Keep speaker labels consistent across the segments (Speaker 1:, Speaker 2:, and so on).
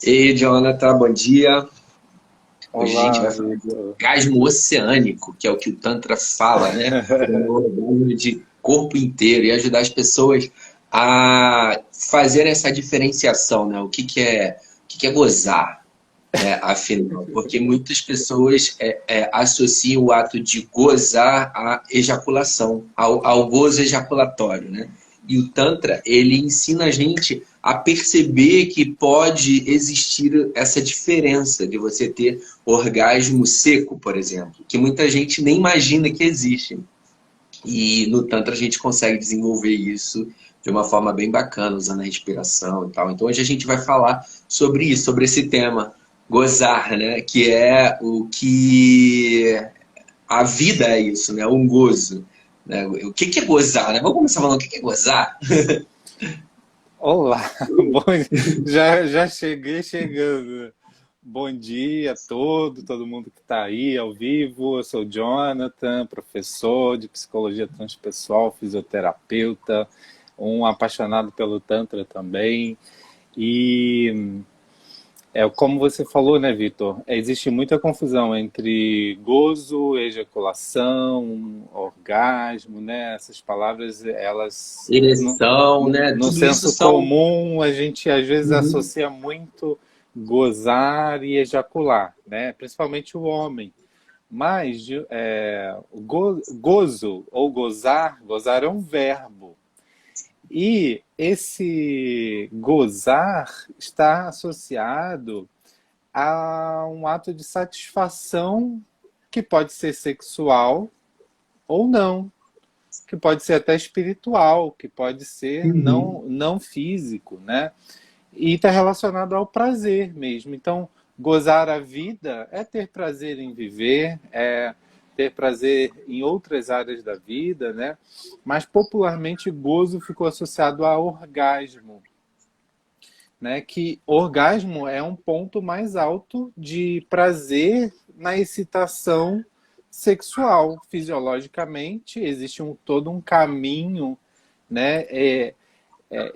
Speaker 1: Ei, Jonathan, bom dia. Hoje a gente
Speaker 2: Olá,
Speaker 1: vai falar de
Speaker 2: Vitor.
Speaker 1: orgasmo oceânico, que é o que o Tantra fala, né? Que é um orgasmo de corpo inteiro e ajudar as pessoas a fazer essa diferenciação, né? O que que é gozar, né? Afinal, porque muitas pessoas associam o ato de gozar à ejaculação, ao gozo ejaculatório, né? E o Tantra, ele ensina a gente a perceber que pode existir essa diferença de você ter orgasmo seco, por exemplo, que muita gente nem imagina que existe. E no Tantra a gente consegue desenvolver isso de uma forma bem bacana, usando a respiração e tal. Então hoje a gente vai falar sobre isso, sobre esse tema, gozar, né? Que é o que a vida é isso, né? Um gozo. Né? O que que é gozar, né? Vamos começar falando o que que é gozar?
Speaker 2: Olá, bom, já cheguei chegando. Bom dia a todo mundo que está aí ao vivo. Eu sou o Jonathan, professor de psicologia transpessoal, fisioterapeuta, um apaixonado pelo Tantra também. E como você falou, né, Vitor? Existe muita confusão entre gozo, ejaculação, orgasmo, né? Essas palavras, elas,
Speaker 1: Ereção, né?
Speaker 2: no
Speaker 1: Tudo isso
Speaker 2: senso
Speaker 1: são.
Speaker 2: comum, a gente às vezes
Speaker 1: Uhum.
Speaker 2: associa muito gozar e ejacular, né? Principalmente o homem. Mas gozo ou gozar, gozar é um verbo. E esse gozar está associado a um ato de satisfação que pode ser sexual ou não, que pode ser até espiritual, que pode ser
Speaker 1: Uhum.
Speaker 2: não físico, né? E está relacionado ao prazer mesmo. Então, gozar a vida é ter prazer em viver, é ter prazer em outras áreas da vida, né? Mas popularmente gozo ficou associado a orgasmo, né? Que orgasmo é um ponto mais alto de prazer na excitação sexual. Fisiologicamente, existe todo um caminho, né?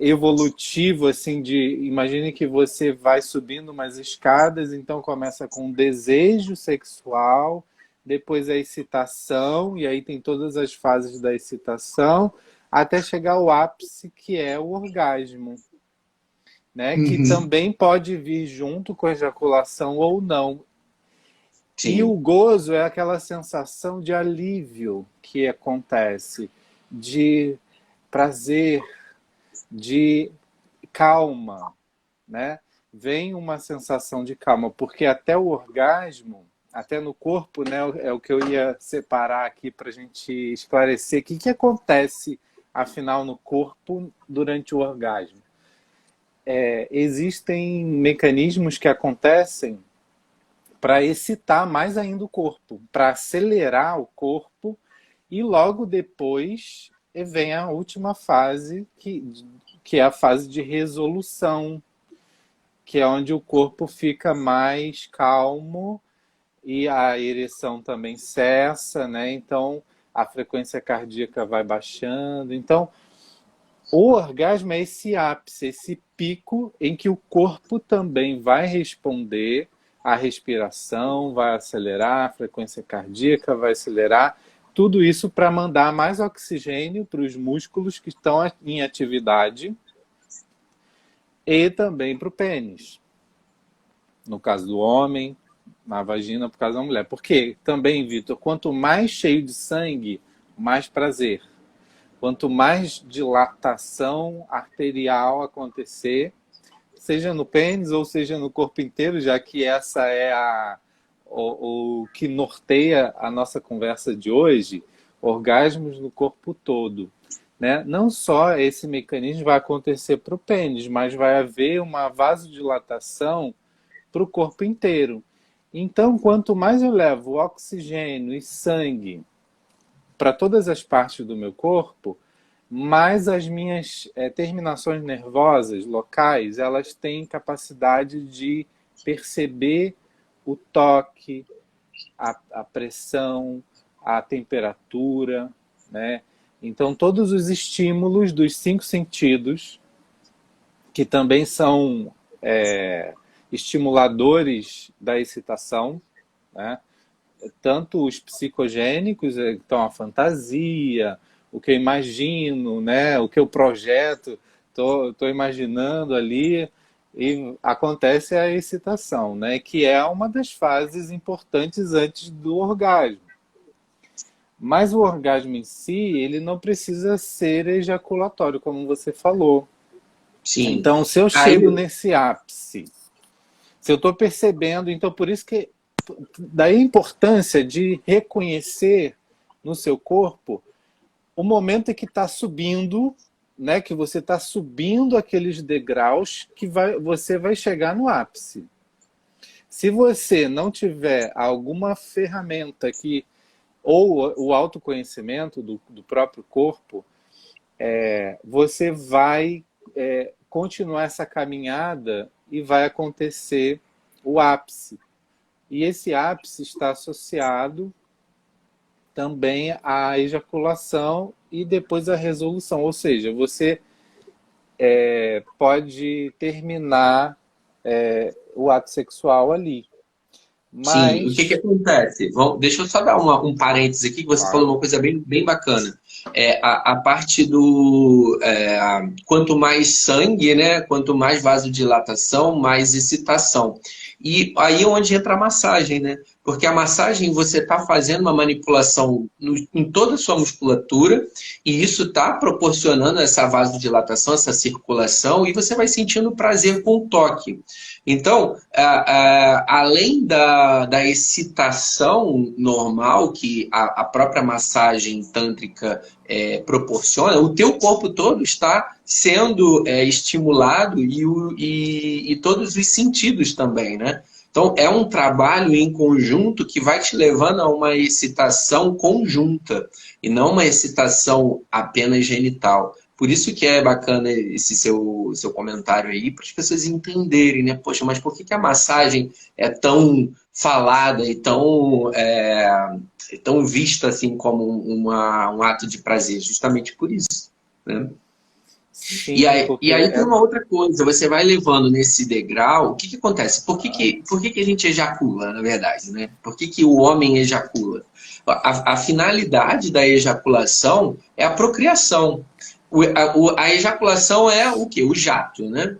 Speaker 2: Evolutivo, assim, de imagine que você vai subindo umas escadas, então começa com desejo sexual, depois a excitação, e aí tem todas as fases da excitação, até chegar ao ápice, que é o orgasmo, né? Que
Speaker 1: Uhum.
Speaker 2: também pode vir junto com a ejaculação ou não. E o
Speaker 1: Sim.
Speaker 2: gozo é aquela sensação de alívio que acontece, de prazer, de calma, né? Vem uma sensação de calma, porque até o orgasmo, até no corpo, né, é o que eu ia separar aqui para a gente esclarecer. O que acontece, afinal, no corpo durante o orgasmo? Existem mecanismos que acontecem para excitar mais ainda o corpo, para acelerar o corpo, e logo depois vem a última fase, que é a fase de resolução, que é onde o corpo fica mais calmo e a ereção também cessa, né? Então a frequência cardíaca vai baixando. Então o orgasmo é esse ápice, esse pico em que o corpo também vai responder, a respiração vai acelerar, a frequência cardíaca vai acelerar, tudo isso para mandar mais oxigênio para os músculos que estão em atividade e também para o pênis. No caso do homem, na vagina, por causa da mulher. Porque também, Vitor, quanto mais cheio de sangue, mais prazer. Quanto mais dilatação arterial acontecer, seja no pênis ou seja no corpo inteiro, já que essa é o que norteia a nossa conversa de hoje, orgasmos no corpo todo. Né? Não só esse mecanismo vai acontecer para o pênis, mas vai haver uma vasodilatação para o corpo inteiro. Então, quanto mais eu levo oxigênio e sangue para todas as partes do meu corpo, mais as minhas terminações nervosas locais elas têm capacidade de perceber o toque, a pressão, a temperatura, né? Então todos os estímulos dos cinco sentidos que também são estimuladores da excitação, né? Tanto os psicogênicos, então a fantasia, o que eu imagino, né? O que eu projeto, tô imaginando ali, e acontece a excitação, né? Que é uma das fases importantes antes do orgasmo. Mas o orgasmo em si, ele não precisa ser ejaculatório, como você falou.
Speaker 1: Sim.
Speaker 2: Então, se eu
Speaker 1: Aí,
Speaker 2: chego nesse ápice, se eu estou percebendo, então por isso que daí a importância de reconhecer no seu corpo o momento em que está subindo, né, que você está subindo aqueles degraus que você vai chegar no ápice. Se você não tiver alguma ferramenta que ou o autoconhecimento do próprio corpo, você vai continuar essa caminhada e vai acontecer o ápice. E esse ápice está associado também à ejaculação e depois à resolução. Ou seja, você pode terminar o ato sexual ali.
Speaker 1: sim, o que que
Speaker 2: Mas,
Speaker 1: acontece? Deixa eu só dar um parênteses aqui, que você falou
Speaker 2: claro,
Speaker 1: uma coisa bem bacana. A parte do quanto mais sangue, né? Quanto mais vasodilatação, mais excitação. E aí é onde entra a massagem, né? Porque a massagem você está fazendo uma manipulação em toda a sua musculatura, e isso está proporcionando essa vasodilatação, essa circulação, e você vai sentindo prazer com o toque. Então, além da excitação normal que a própria massagem tântrica proporciona, o teu corpo todo está sendo estimulado e todos os sentidos também, né? Então, é um trabalho em conjunto que vai te levando a uma excitação conjunta e não uma excitação apenas genital. Por isso que é bacana esse seu comentário aí, para as pessoas entenderem, né? Poxa, mas por que a massagem é tão falada e tão vista assim como um ato de prazer? Justamente por isso, né? E
Speaker 2: sim,
Speaker 1: aí,
Speaker 2: porque
Speaker 1: e aí tem uma outra coisa, você vai levando nesse degrau, o que que acontece? Por que que a gente ejacula, na verdade, né? Por que que o homem ejacula? A finalidade da ejaculação é a procriação. A ejaculação é o quê? O jato, né?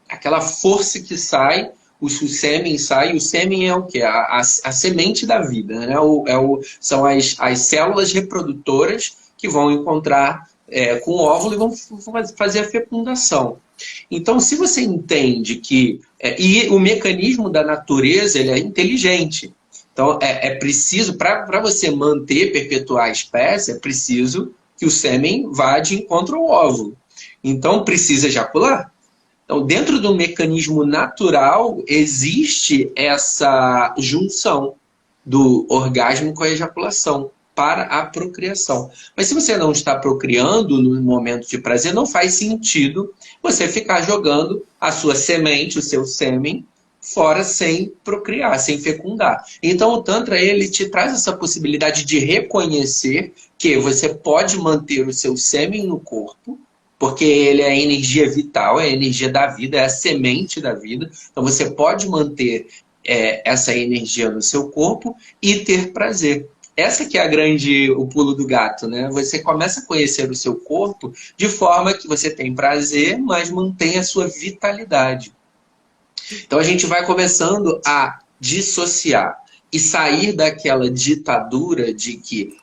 Speaker 1: Aquela força que sai, o sêmen sai, o sêmen é o quê? A semente da vida, né? São as células reprodutoras que vão encontrar com o óvulo e vão fazer a fecundação. Então, se você entende que... e o mecanismo da natureza ele é inteligente. Então, é preciso, para você manter, perpetuar a espécie, é preciso que o sêmen vá de encontro ao óvulo. Então, precisa ejacular. Então, dentro do mecanismo natural, existe essa junção do orgasmo com a ejaculação para a procriação. Mas se você não está procriando no momento de prazer, não faz sentido você ficar jogando a sua semente, o seu sêmen, fora sem procriar, sem fecundar. Então o Tantra ele te traz essa possibilidade de reconhecer que você pode manter o seu sêmen no corpo, porque ele é a energia vital, é a energia da vida, é a semente da vida. Então você pode manter essa energia no seu corpo e ter prazer. Essa que é o pulo do gato, né? Você começa a conhecer o seu corpo de forma que você tem prazer, mas mantém a sua vitalidade. Então a gente vai começando a dissociar e sair daquela ditadura de que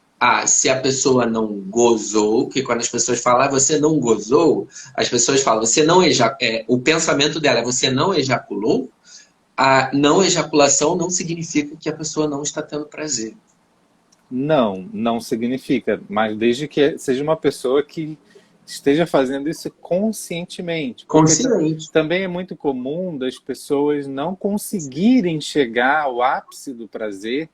Speaker 1: se a pessoa não gozou, que quando as pessoas falam você não gozou, as pessoas falam você não o pensamento dela é você não ejaculou. A não ejaculação não significa que a pessoa não está tendo prazer.
Speaker 2: não significa, mas desde que seja uma pessoa que esteja fazendo isso conscientemente, porque
Speaker 1: Consciente.
Speaker 2: também é muito comum das pessoas não conseguirem chegar ao ápice do prazer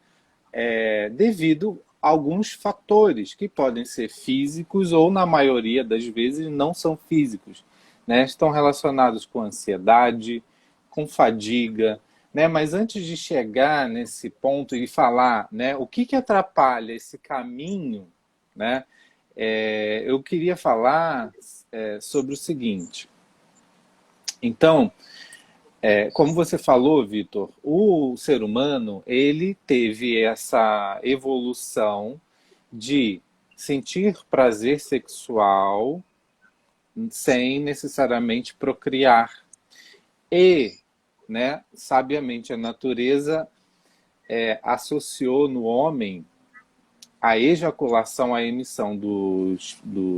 Speaker 2: devido a alguns fatores que podem ser físicos ou, na maioria das vezes, não são físicos. Né? Estão relacionados com ansiedade, com fadiga. Né? Mas antes de chegar nesse ponto e falar né, o que atrapalha esse caminho, né, eu queria falar sobre o seguinte. Então, como você falou, Vitor, o ser humano, ele teve essa evolução de sentir prazer sexual sem necessariamente procriar. E, né, sabiamente, a natureza associou no homem a ejaculação, a emissão do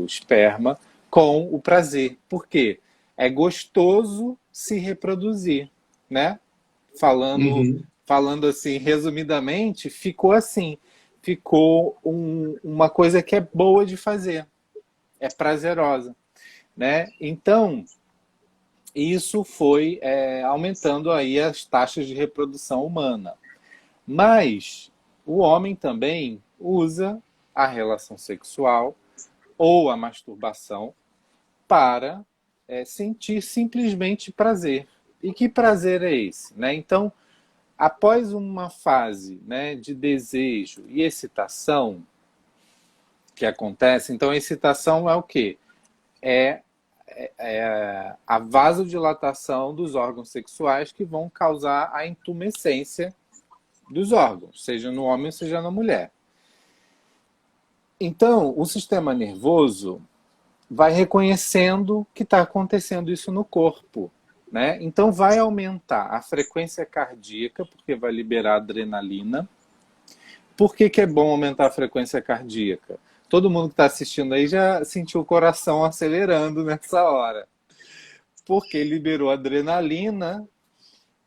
Speaker 2: esperma com o prazer. Por quê? É gostoso se reproduzir, né? Falando,
Speaker 1: Uhum.
Speaker 2: falando assim, resumidamente, ficou assim. Ficou uma coisa que é boa de fazer, é prazerosa, né? Então, isso foi aumentando aí as taxas de reprodução humana. Mas o homem também usa a relação sexual ou a masturbação para sentir simplesmente prazer. E que prazer é esse? Né? Então, após uma fase, né, de desejo e excitação que acontece, então a excitação é o quê? É a vasodilatação dos órgãos sexuais que vão causar a intumescência dos órgãos, seja no homem, seja na mulher. Então, o sistema nervoso vai reconhecendo que está acontecendo isso no corpo, né? Então, vai aumentar a frequência cardíaca, porque vai liberar adrenalina. Por que é bom aumentar a frequência cardíaca? Todo mundo que está assistindo aí já sentiu o coração acelerando nessa hora. Porque liberou adrenalina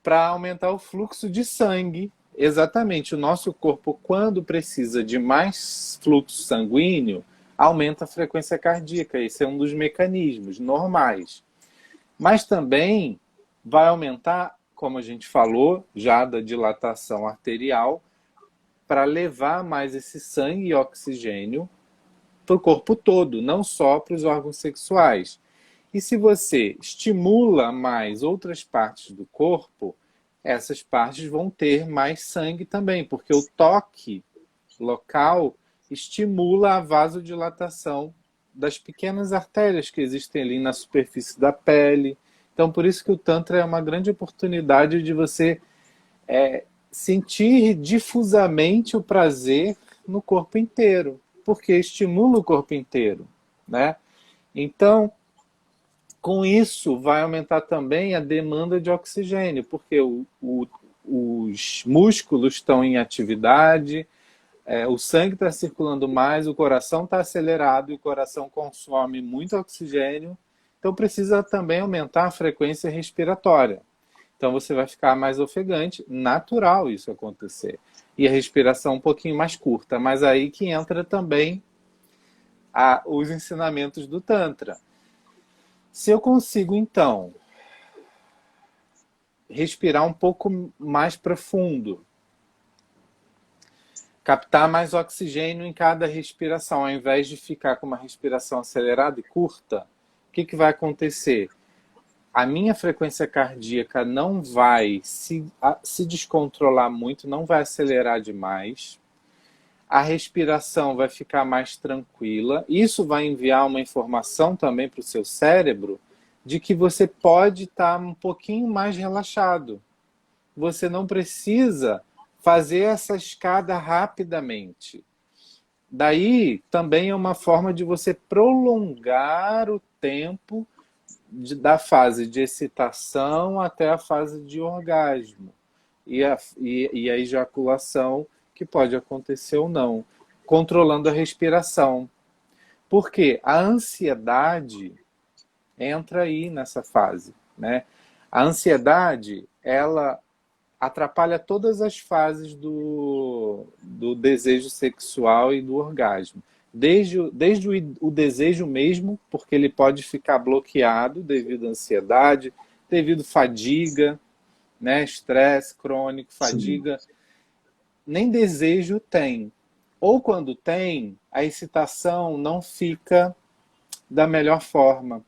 Speaker 2: para aumentar o fluxo de sangue. Exatamente, o nosso corpo, quando precisa de mais fluxo sanguíneo, aumenta a frequência cardíaca. Esse é um dos mecanismos normais. Mas também vai aumentar, como a gente falou, já da dilatação arterial, para levar mais esse sangue e oxigênio para o corpo todo, não só para os órgãos sexuais. E se você estimula mais outras partes do corpo, essas partes vão ter mais sangue também, porque o toque local estimula a vasodilatação das pequenas artérias que existem ali na superfície da pele. Então, por isso que o Tantra é uma grande oportunidade de você sentir difusamente o prazer no corpo inteiro, porque estimula o corpo inteiro, né? Então, com isso, vai aumentar também a demanda de oxigênio, porque os músculos estão em atividade, o sangue está circulando mais, o coração está acelerado e o coração consome muito oxigênio, então precisa também aumentar a frequência respiratória. Então você vai ficar mais ofegante, natural isso acontecer. E a respiração um pouquinho mais curta, mas aí que entra também os ensinamentos do Tantra. Se eu consigo, então, respirar um pouco mais profundo, captar mais oxigênio em cada respiração, ao invés de ficar com uma respiração acelerada e curta, o que vai acontecer? A minha frequência cardíaca não vai se descontrolar muito, não vai acelerar demais. A respiração vai ficar mais tranquila. Isso vai enviar uma informação também para o seu cérebro de que você pode estar um pouquinho mais relaxado. Você não precisa fazer essa escada rapidamente. Daí também é uma forma de você prolongar o tempo da fase de excitação até a fase de orgasmo. E a ejaculação, que pode acontecer ou não, controlando a respiração. Porque a ansiedade entra aí nessa fase, né? A ansiedade, ela atrapalha todas as fases do desejo sexual e do orgasmo. Desde o desejo mesmo, porque ele pode ficar bloqueado devido à ansiedade, devido à fadiga, né? Estresse crônico, fadiga. Sim. Nem desejo tem. Ou quando tem, a excitação não fica da melhor forma.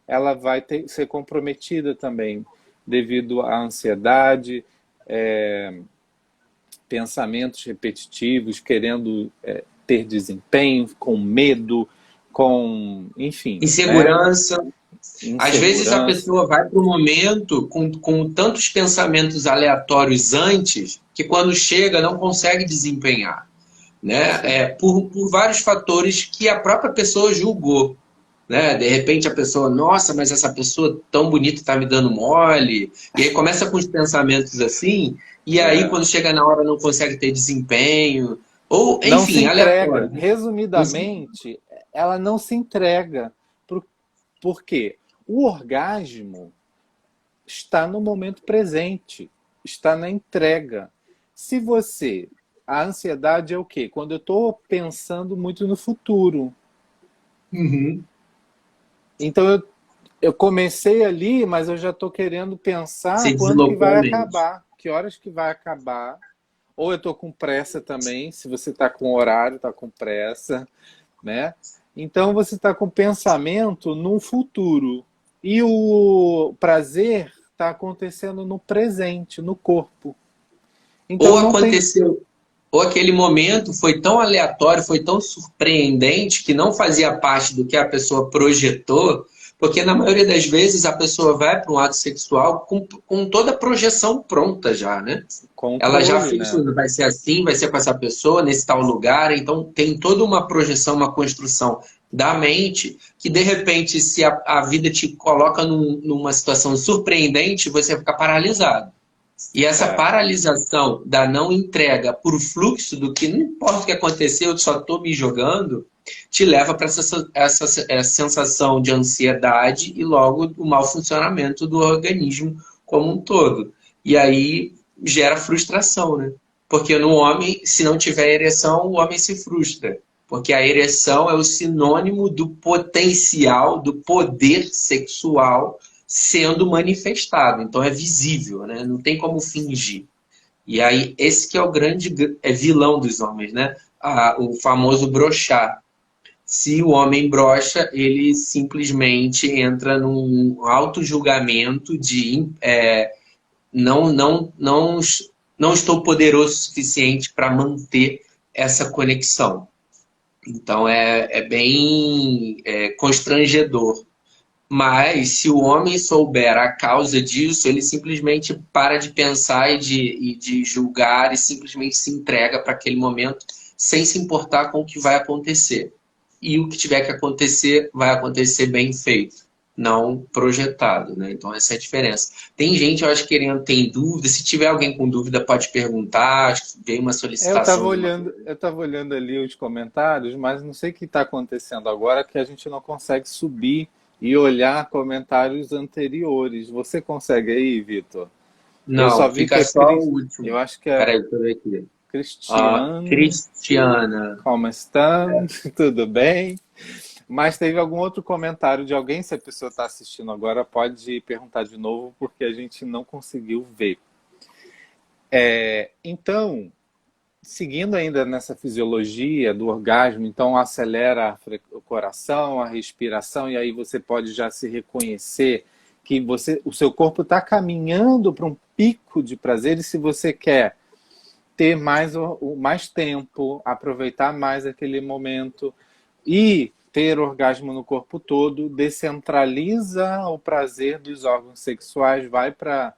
Speaker 2: Ela vai ser comprometida também, devido à ansiedade, pensamentos repetitivos, querendo ter desempenho, com medo, com, enfim.
Speaker 1: Insegurança.
Speaker 2: Né?
Speaker 1: Às vezes a
Speaker 2: insegurança.
Speaker 1: pessoa vai para o momento com tantos pensamentos aleatórios antes que quando chega não consegue desempenhar, né?
Speaker 2: Sim.
Speaker 1: Por vários fatores que a própria pessoa julgou, né? De repente a pessoa, nossa, mas essa pessoa tão bonita está me dando mole, e aí começa com os pensamentos assim, e aí
Speaker 2: É.
Speaker 1: quando chega na hora não consegue ter desempenho, ou
Speaker 2: Não se
Speaker 1: enfim,
Speaker 2: entrega.
Speaker 1: aleatório. Não se-
Speaker 2: Resumidamente, ela não se entrega. Por quê? O orgasmo está no momento presente, está na entrega. Se você. A ansiedade é o quê? Quando eu estou pensando muito no futuro.
Speaker 1: Uhum.
Speaker 2: Então eu comecei ali, mas eu já estou querendo pensar
Speaker 1: Se
Speaker 2: quando que
Speaker 1: deslocou
Speaker 2: vai
Speaker 1: a mente.
Speaker 2: acabar, que horas que vai acabar. Ou eu estou com pressa também, se você está com horário, está com pressa, né? Então você está com pensamento no futuro. E o prazer está acontecendo no presente, no corpo.
Speaker 1: Ou
Speaker 2: Então não tem.
Speaker 1: aconteceu, ou aquele momento foi tão aleatório, foi tão surpreendente que não fazia parte do que a pessoa projetou, porque na maioria das vezes a pessoa vai para um ato sexual com toda a projeção pronta já, né? Ela já
Speaker 2: Controle,
Speaker 1: fez
Speaker 2: né?
Speaker 1: tudo, vai ser assim, vai ser com essa pessoa, nesse tal lugar, então tem toda uma projeção, uma construção da mente, que de repente, se a vida te coloca numa situação surpreendente, você fica paralisado. E essa
Speaker 2: É,
Speaker 1: paralisação da não entrega por fluxo do que não importa o que aconteceu, eu só estou me jogando, te leva para essa sensação de ansiedade e logo o mau funcionamento do organismo como um todo. E aí gera frustração, né? Porque no homem, se não tiver ereção, o homem se frustra. Porque a ereção é o sinônimo do potencial, do poder sexual sendo manifestado. Então é visível, né? Não tem como fingir. E aí, esse que é o grande vilão dos homens, né? O famoso brochar. Se o homem brocha, ele simplesmente entra num auto-julgamento de não estou poderoso o suficiente para manter essa conexão. Então é bem constrangedor. Mas se o homem souber a causa disso, ele simplesmente para de pensar e de julgar e simplesmente se entrega para aquele momento sem se importar com o que vai acontecer. E o que tiver que acontecer, vai acontecer bem feito, não projetado, né? Então essa é a diferença. Tem gente, eu acho, querendo, tem dúvida. Se tiver alguém com dúvida, pode perguntar. Acho que veio uma solicitação de uma.
Speaker 2: eu tava olhando ali os comentários, mas não sei o que está acontecendo agora que a gente não consegue subir e olhar comentários anteriores. Você consegue aí, Vitor? Eu só
Speaker 1: Não,
Speaker 2: vi que
Speaker 1: fica
Speaker 2: é
Speaker 1: só o
Speaker 2: Eu
Speaker 1: último.
Speaker 2: acho que é
Speaker 1: Peraí, deixa eu ver aqui.
Speaker 2: Cristiano.
Speaker 1: Cristiana.
Speaker 2: Como estão? Tudo bem? Mas teve algum outro comentário de alguém? Se a pessoa está assistindo agora, pode perguntar de novo, porque a gente não conseguiu ver. Então, seguindo ainda nessa fisiologia do orgasmo, então acelera o coração, a respiração, e aí você pode já se reconhecer que o seu corpo está caminhando para um pico de prazer, e se você quer ter mais tempo, aproveitar mais aquele momento e ter orgasmo no corpo todo, descentraliza o prazer dos órgãos sexuais, vai para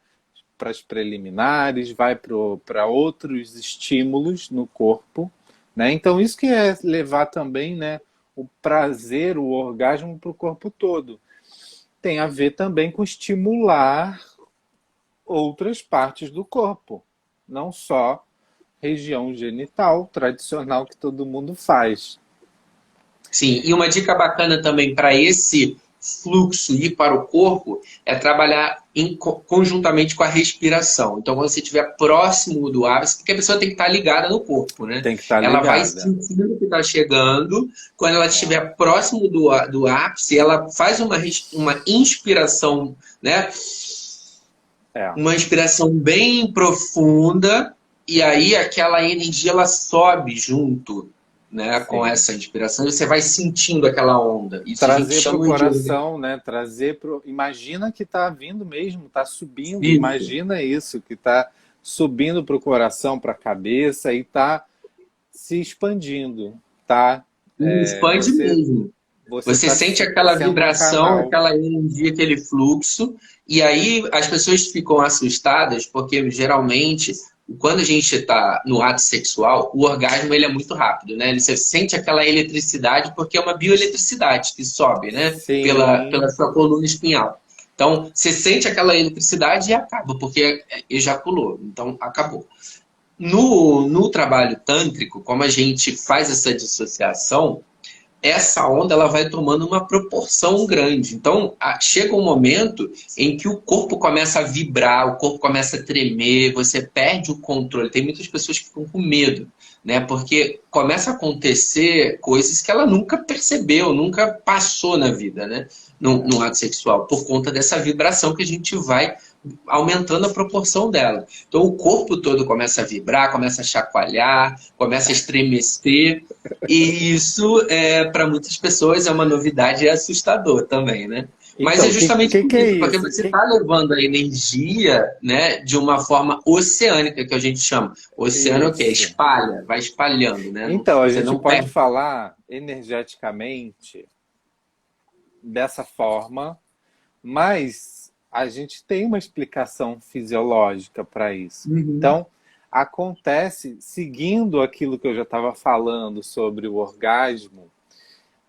Speaker 2: as preliminares, vai para outros estímulos no corpo, né? Então isso que é levar também, né, o prazer, o orgasmo para o corpo todo. Tem a ver também com estimular outras partes do corpo, não só região genital tradicional que todo mundo faz.
Speaker 1: Sim, e uma dica bacana também para esse fluxo ir para o corpo é trabalhar conjuntamente com a respiração. Então, quando você estiver próximo do ápice, porque a pessoa tem que estar ligada no corpo, né?
Speaker 2: Tem que estar
Speaker 1: Ela vai
Speaker 2: ligada.
Speaker 1: sentindo que está chegando. Quando ela
Speaker 2: É,
Speaker 1: estiver próximo do ápice, ela faz uma inspiração, né?
Speaker 2: é.
Speaker 1: Uma inspiração bem profunda, e aí aquela energia ela sobe junto, né, com
Speaker 2: Sim.
Speaker 1: essa inspiração, e você vai sentindo aquela onda. Isso a gente
Speaker 2: Trazer para o
Speaker 1: chama de
Speaker 2: coração, né? Imagina que está vindo mesmo, está subindo.
Speaker 1: isso.
Speaker 2: Imagina isso, que está subindo para o coração, para a cabeça e está se expandindo, tá?
Speaker 1: E expande
Speaker 2: Você
Speaker 1: mesmo. Você
Speaker 2: tá
Speaker 1: sente aquela
Speaker 2: sendo um
Speaker 1: vibração,
Speaker 2: canal.
Speaker 1: aquela energia, aquele fluxo, e aí as pessoas ficam assustadas, porque geralmente, quando a gente está no ato sexual, o orgasmo ele é muito rápido, né? Você sente aquela eletricidade, porque é uma bioeletricidade que sobe, né? Pela
Speaker 2: Sim.
Speaker 1: sua coluna espinhal. Então, você sente aquela eletricidade e acaba, porque ejaculou. Então, acabou. No trabalho tântrico, como a gente faz essa dissociação, essa onda ela vai tomando uma proporção grande. Então, chega um momento em que o corpo começa a vibrar, o corpo começa a tremer, você perde o controle. Tem muitas pessoas que ficam com medo, né? Porque começa a acontecer coisas que ela nunca percebeu, nunca passou na vida, né? No ato sexual, por conta dessa vibração que a gente vai aumentando a proporção dela. Então, o corpo todo começa a vibrar, começa a chacoalhar, começa a estremecer. E isso, para muitas pessoas, é uma novidade e é assustador também, né? Mas é
Speaker 2: Então,
Speaker 1: justamente por
Speaker 2: que é
Speaker 1: isso, porque
Speaker 2: isso?
Speaker 1: você está levando a energia, né, de uma forma oceânica, que a gente chama. Oceano é o quê?
Speaker 2: Isso.
Speaker 1: Espalha, vai espalhando, né?
Speaker 2: Então, a
Speaker 1: Você
Speaker 2: gente
Speaker 1: não
Speaker 2: pode
Speaker 1: perde.
Speaker 2: falar energeticamente dessa forma, mas a gente tem uma explicação fisiológica para isso.
Speaker 1: Uhum.
Speaker 2: Então, acontece, seguindo aquilo que eu já estava falando sobre o orgasmo,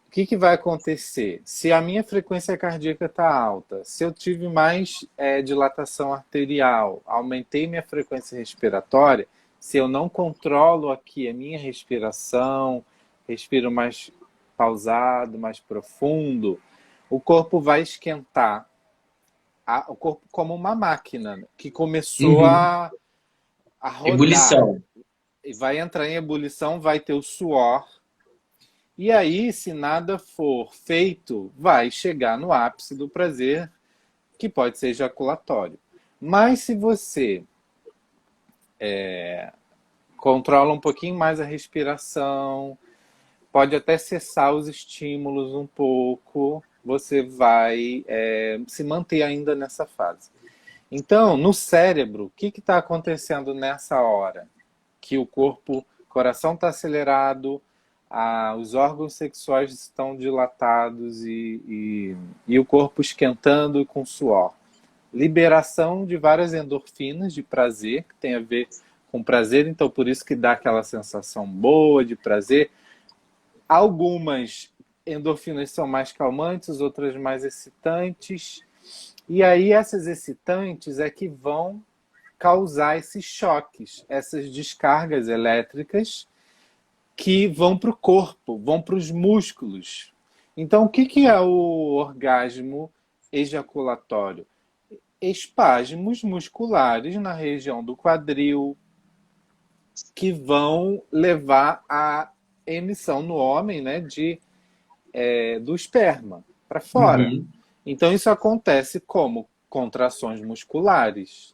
Speaker 2: o que vai acontecer? Se a minha frequência cardíaca está alta, se eu tive mais dilatação arterial, aumentei minha frequência respiratória, se eu não controlo aqui a minha respiração, respiro mais pausado, mais profundo, o corpo vai esquentar. O corpo como uma máquina que começou
Speaker 1: Uhum.
Speaker 2: a rodar.
Speaker 1: Ebulição.
Speaker 2: E vai entrar em ebulição, vai ter o suor. E aí, se nada for feito, vai chegar no ápice do prazer, que pode ser ejaculatório. Mas se você controla um pouquinho mais a respiração, pode até cessar os estímulos um pouco, você vai se manter ainda nessa fase. Então, no cérebro, o que está acontecendo nessa hora? Que o coração está acelerado, os órgãos sexuais estão dilatados e o corpo esquentando com suor. Liberação de várias endorfinas de prazer, que tem a ver com prazer, então por isso que dá aquela sensação boa de prazer. Algumas endorfinas são mais calmantes, outras mais excitantes. E aí essas excitantes é que vão causar esses choques, essas descargas elétricas que vão para o corpo, vão para os músculos. Então, o que é o orgasmo ejaculatório? Espasmos musculares na região do quadril que vão levar à emissão no homem, né, do esperma para fora.
Speaker 1: Uhum.
Speaker 2: Então, isso acontece como contrações musculares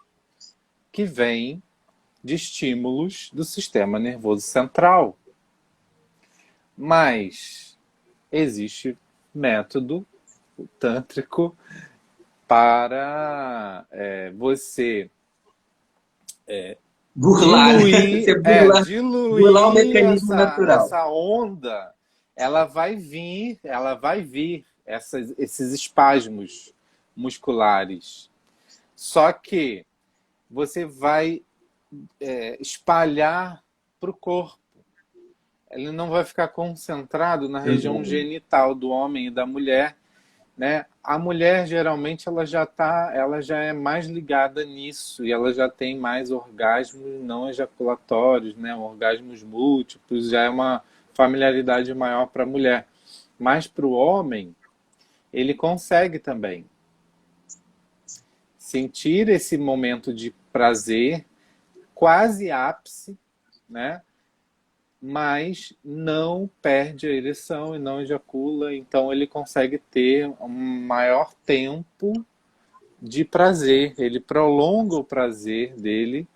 Speaker 2: que vêm de estímulos do sistema nervoso central. Mas existe método tântrico para você
Speaker 1: Burlar, né?
Speaker 2: diluir,
Speaker 1: Você burlar o
Speaker 2: diluir
Speaker 1: mecanismo natural.
Speaker 2: essa onda. Ela vai vir esses espasmos musculares. Só que você vai espalhar para o corpo. Ele não vai ficar concentrado na região
Speaker 1: Uhum.
Speaker 2: genital do homem e da mulher, né? A mulher geralmente ela já é mais ligada nisso e ela já tem mais orgasmos não ejaculatórios, né? Orgasmos múltiplos, já é uma familiaridade maior para a mulher. Mas para o homem, ele consegue também sentir esse momento de prazer, quase ápice, né? Mas não perde a ereção e não ejacula, então ele consegue ter um maior tempo de prazer, ele prolonga o prazer dele,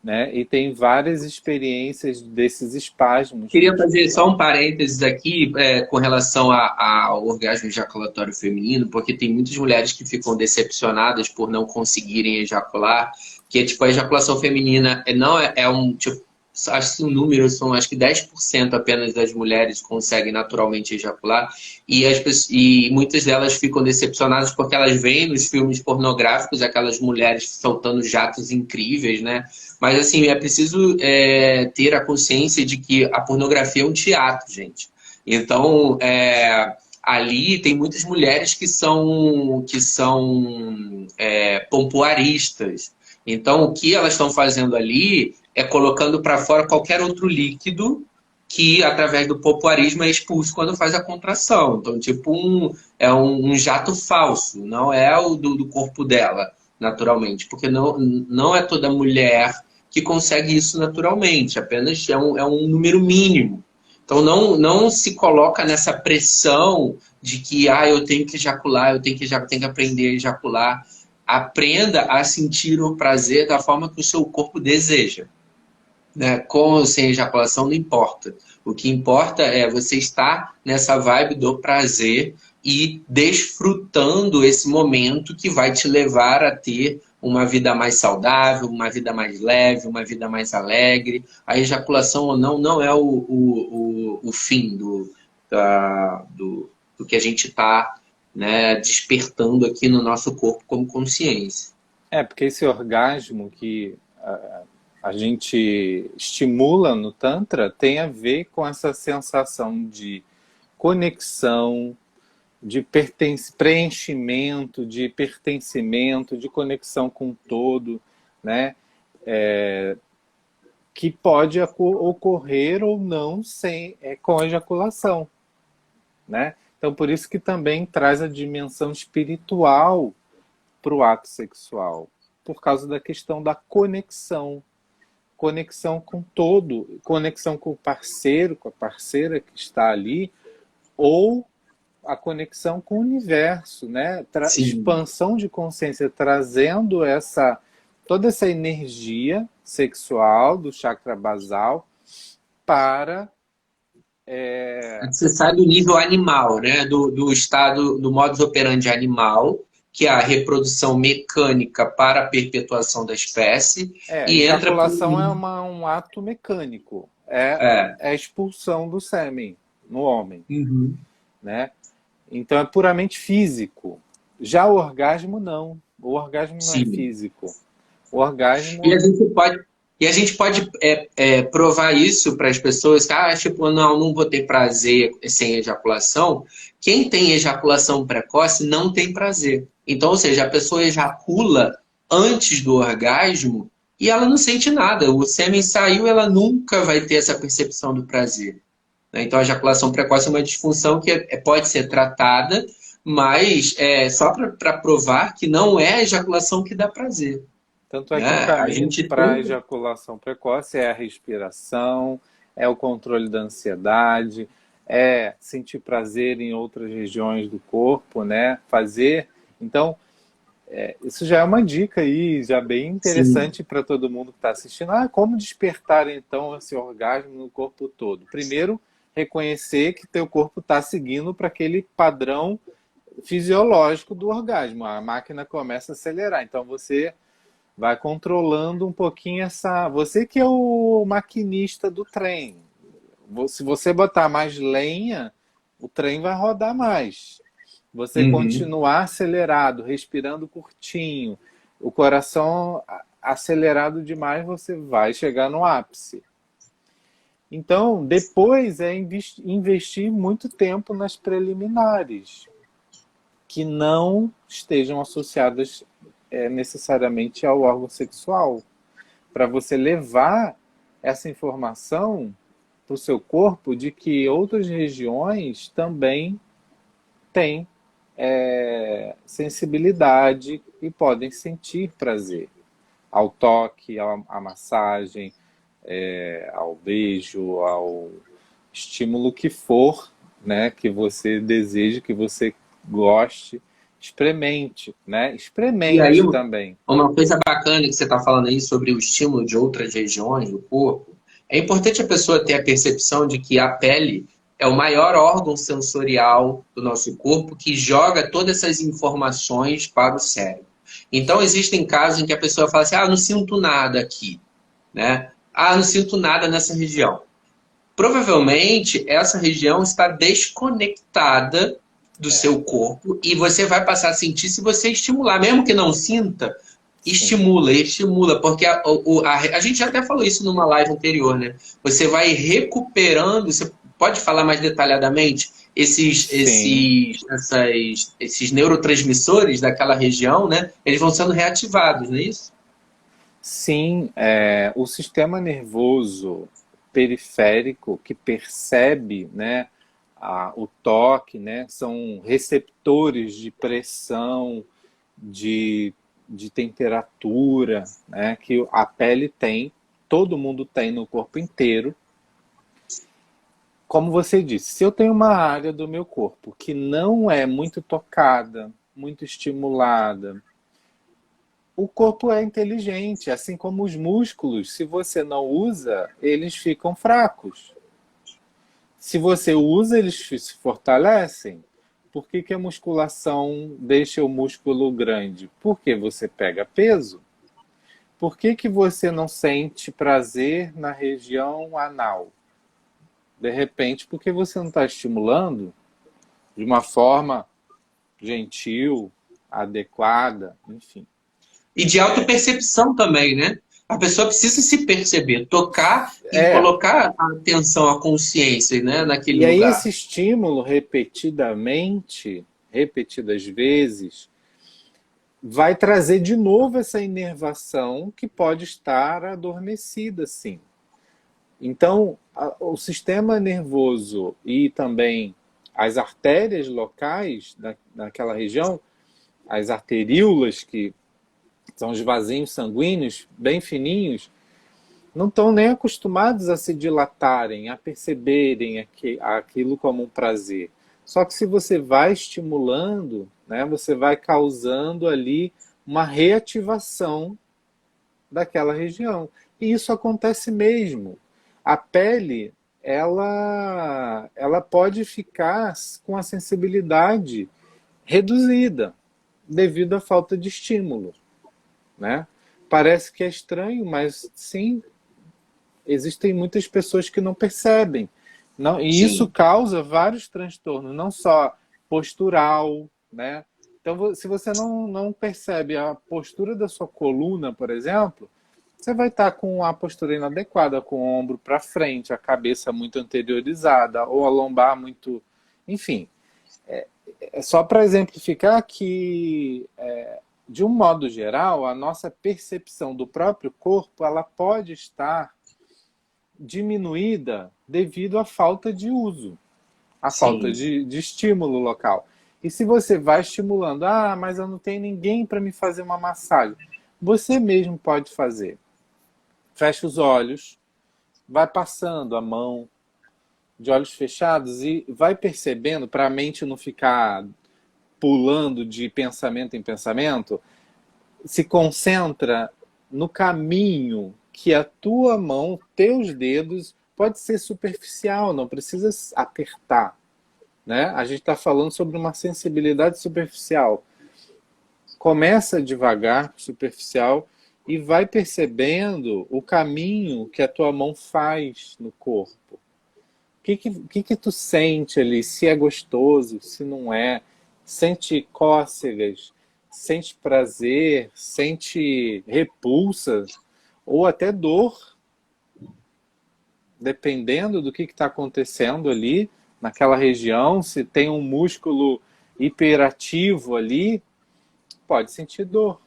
Speaker 2: né? E tem várias experiências desses espasmos
Speaker 1: Queria fazer só um
Speaker 2: musculares.
Speaker 1: parênteses aqui com relação ao orgasmo ejaculatório feminino, porque tem muitas mulheres que ficam decepcionadas por não conseguirem ejacular, que é tipo a ejaculação feminina não é um tipo acho que o número são acho que 10% apenas das mulheres conseguem naturalmente ejacular, e muitas delas ficam decepcionadas porque elas veem nos filmes pornográficos aquelas mulheres soltando jatos incríveis, né? Mas assim, é preciso ter a consciência de que a pornografia é um teatro, gente. Então, ali tem muitas mulheres que são pompoaristas. Então, o que elas estão fazendo ali é colocando para fora qualquer outro líquido que, através do pompoarismo, é expulso quando faz a contração. Então, tipo, um jato falso, não é o do corpo dela, naturalmente. Porque não é toda mulher que consegue isso naturalmente, apenas é um número mínimo. Então, não se coloca nessa pressão de que eu tenho que ejacular, eu tenho que aprender a ejacular. Aprenda a sentir o prazer da forma que o seu corpo deseja, né? Com ou sem ejaculação, não importa. O que importa é você estar nessa vibe do prazer e desfrutando esse momento que vai te levar a ter uma vida mais saudável, uma vida mais leve, uma vida mais alegre. A ejaculação ou não é o fim do que a gente está, né, despertando aqui no nosso corpo como consciência.
Speaker 2: Porque esse orgasmo que a gente estimula no Tantra tem a ver com essa sensação de conexão, de preenchimento, de pertencimento, de conexão com o todo, né? Que pode ocorrer ou não com a ejaculação, né? Então, por isso que também traz a dimensão espiritual para o ato sexual, por causa da questão da conexão. Conexão com todo, conexão com o parceiro, com a parceira que está ali, ou a conexão com o universo, né? Expansão de consciência, trazendo toda essa energia sexual do chakra basal para...
Speaker 1: Você sai do nível animal, né? Do estado, do modus operandi animal, que é a reprodução mecânica para a perpetuação da espécie.
Speaker 2: E a ejaculação é um ato mecânico. É a expulsão do sêmen no homem.
Speaker 1: Uhum.
Speaker 2: Né? Então é puramente físico. Já o orgasmo, não. O orgasmo não é físico. O orgasmo...
Speaker 1: E a gente pode provar isso para as pessoas que, tipo, não vou ter prazer sem ejaculação. Quem tem ejaculação precoce não tem prazer. Então, ou seja, a pessoa ejacula antes do orgasmo e ela não sente nada. O sêmen saiu, ela nunca vai ter essa percepção do prazer. Então, a ejaculação precoce é uma disfunção que pode ser tratada, mas só para provar que não é a ejaculação que dá prazer.
Speaker 2: Tanto é que o caminho para a ejaculação precoce é a respiração, é o controle da ansiedade, é sentir prazer em outras regiões do corpo, né? Então, isso já é uma dica aí, já bem interessante para todo mundo que está assistindo. Como despertar, então, esse orgasmo no corpo todo? Primeiro, reconhecer que teu corpo está seguindo para aquele padrão fisiológico do orgasmo. A máquina começa a acelerar, então você vai controlando um pouquinho Você que é o maquinista do trem. Se você botar mais lenha, o trem vai rodar mais. Você continuar acelerado, respirando curtinho, o coração acelerado demais, você vai chegar no ápice. Então, depois é investir muito tempo nas preliminares, que não estejam associadas necessariamente ao órgão sexual, para você levar essa informação para o seu corpo de que outras regiões também têm sensibilidade e podem sentir prazer ao toque, à massagem, ao beijo, ao estímulo que for, né, que você deseje, que você goste. Experimente, né? Experimente. E aí, também.
Speaker 1: Uma coisa bacana que você está falando aí sobre o estímulo de outras regiões do corpo, é importante a pessoa ter a percepção de que a pele é o maior órgão sensorial do nosso corpo que joga todas essas informações para o cérebro. Então, existem casos em que a pessoa fala assim, não sinto nada aqui, né? Ah, não sinto nada nessa região. Provavelmente essa região está desconectada do seu corpo e você vai passar a sentir se você estimular, mesmo que não sinta,
Speaker 2: Sim.
Speaker 1: estimula, porque a gente já até falou isso numa live anterior, né? Você vai recuperando, você pode falar mais detalhadamente,
Speaker 2: Sim.
Speaker 1: esses neurotransmissores daquela região, né? Eles vão sendo reativados, não é isso?
Speaker 2: Sim, o sistema nervoso periférico que percebe, né, o toque, né, são receptores de pressão, de, de temperatura, né, que a pele tem, todo mundo tem no corpo inteiro. Como você disse, se eu tenho uma área do meu corpo que não é muito tocada, muito estimulada, o corpo é inteligente, assim como os músculos. Se você não usa, eles ficam fracos. Se você usa, eles se fortalecem. Por que, que a musculação deixa o músculo grande? Porque você pega peso. Por que, que você não sente prazer na região anal? De repente, porque você não está estimulando de uma forma gentil, adequada, enfim.
Speaker 1: E de autopercepção também, né? A pessoa precisa se perceber, tocar e
Speaker 2: É,
Speaker 1: colocar a atenção, a consciência, né, naquele
Speaker 2: e aí esse
Speaker 1: lugar.
Speaker 2: estímulo repetidamente, repetidas vezes, vai trazer de novo essa inervação que pode estar adormecida, sim. Então, o sistema nervoso e também as artérias locais naquela região, as arteríolas, que são os vasinhos sanguíneos bem fininhos, não estão nem acostumados a se dilatarem, a perceberem aquilo como um prazer. Só que se você vai estimulando, né, você vai causando ali uma reativação daquela região. E isso acontece mesmo. A pele, ela pode ficar com a sensibilidade reduzida devido à falta de estímulo, né? Parece que é estranho, mas sim, existem muitas pessoas que não percebem. Não, e isso
Speaker 1: Sim.
Speaker 2: causa vários transtornos, não só postural, né? Então, se você não percebe a postura da sua coluna, por exemplo, você vai estar com a postura inadequada, com o ombro para frente, a cabeça muito anteriorizada, ou a lombar muito. Enfim, é só para exemplificar que, de um modo geral, a nossa percepção do próprio corpo ela pode estar diminuída devido à falta de uso, à falta
Speaker 1: Sim.
Speaker 2: de estímulo local. E se você vai estimulando, mas eu não tenho ninguém para me fazer uma massagem, você mesmo pode fazer. Fecha os olhos, vai passando a mão de olhos fechados e vai percebendo, para a mente não ficar pulando de pensamento em pensamento, se concentra no caminho que a tua mão, teus dedos, pode ser superficial, não precisa apertar, né? A gente está falando sobre uma sensibilidade superficial. Começa devagar, superficial, e vai percebendo o caminho que a tua mão faz no corpo. O que tu sente ali? Se é gostoso, se não é. Sente cócegas, sente prazer, sente repulsa ou até dor, dependendo do que está acontecendo ali naquela região. Se tem um músculo hiperativo ali, pode sentir dor.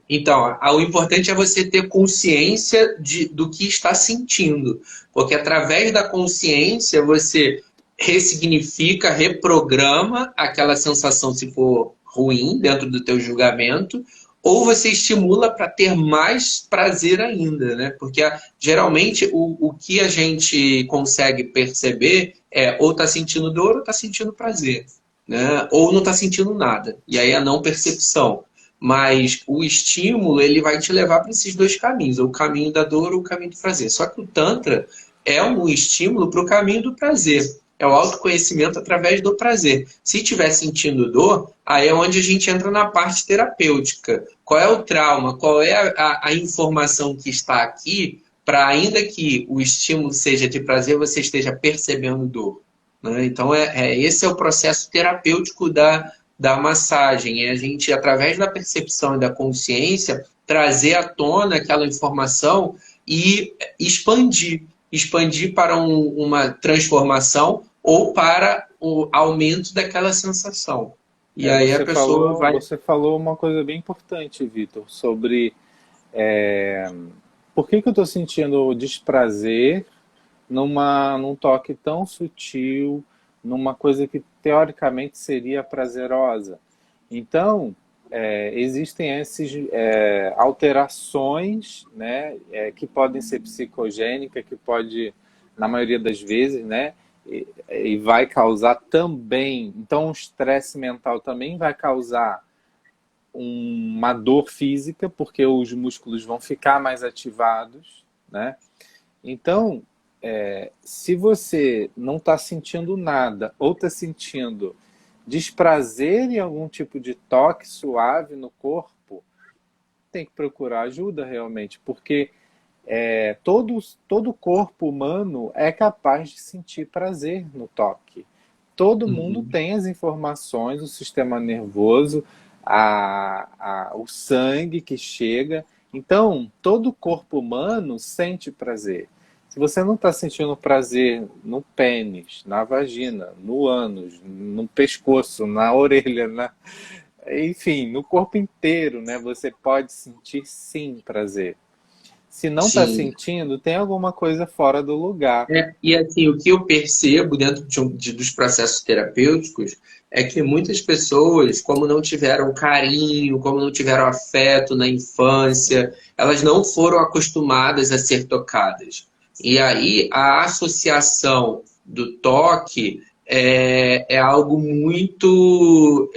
Speaker 1: Então, o importante é você ter consciência do que está sentindo, porque através da consciência você ressignifica, reprograma aquela sensação se for ruim dentro do teu julgamento, ou você estimula para ter mais prazer ainda, né? Porque geralmente o que a gente consegue perceber é ou está sentindo dor ou está sentindo prazer, né? Ou não está sentindo nada. E aí a não percepção. Mas o estímulo, ele vai te levar para esses dois caminhos, o caminho da dor ou o caminho do prazer. Só que o Tantra é um estímulo para o caminho do prazer. É o autoconhecimento através do prazer. Se estiver sentindo dor, aí é onde a gente entra na parte terapêutica. Qual é o trauma? Qual é a informação que está aqui para ainda que o estímulo seja de prazer, você esteja percebendo dor, né? Então, esse é o processo terapêutico da massagem. É a gente, através da percepção e da consciência, trazer à tona aquela informação e expandir para uma transformação ou para o aumento daquela sensação. E aí a pessoa vai...
Speaker 2: Você falou uma coisa bem importante, Vitor, sobre por que eu estou sentindo desprazer num toque tão sutil, numa coisa que teoricamente seria prazerosa. Então, existem essas alterações, né, que podem ser psicogênicas, que pode, na maioria das vezes, né, e vai causar também, então o estresse mental também vai causar uma dor física, porque os músculos vão ficar mais ativados, né? Então, se você não está sentindo nada ou está sentindo desprazer em algum tipo de toque suave no corpo, tem que procurar ajuda realmente, porque todo corpo humano é capaz de sentir prazer no toque. Todo mundo tem as informações, o sistema nervoso, o sangue que chega. Então, todo corpo humano sente prazer. Se você não está sentindo prazer no pênis, na vagina, no ânus, no pescoço, na orelha, enfim, no corpo inteiro, né? Você pode sentir sim prazer. Se não está
Speaker 1: Sim.
Speaker 2: sentindo, tem alguma coisa fora do lugar.
Speaker 1: E assim, o que eu percebo dentro dos processos terapêuticos é que muitas pessoas, como não tiveram carinho, como não tiveram afeto na infância, elas não foram acostumadas a ser tocadas. E aí a associação do toque é algo muito...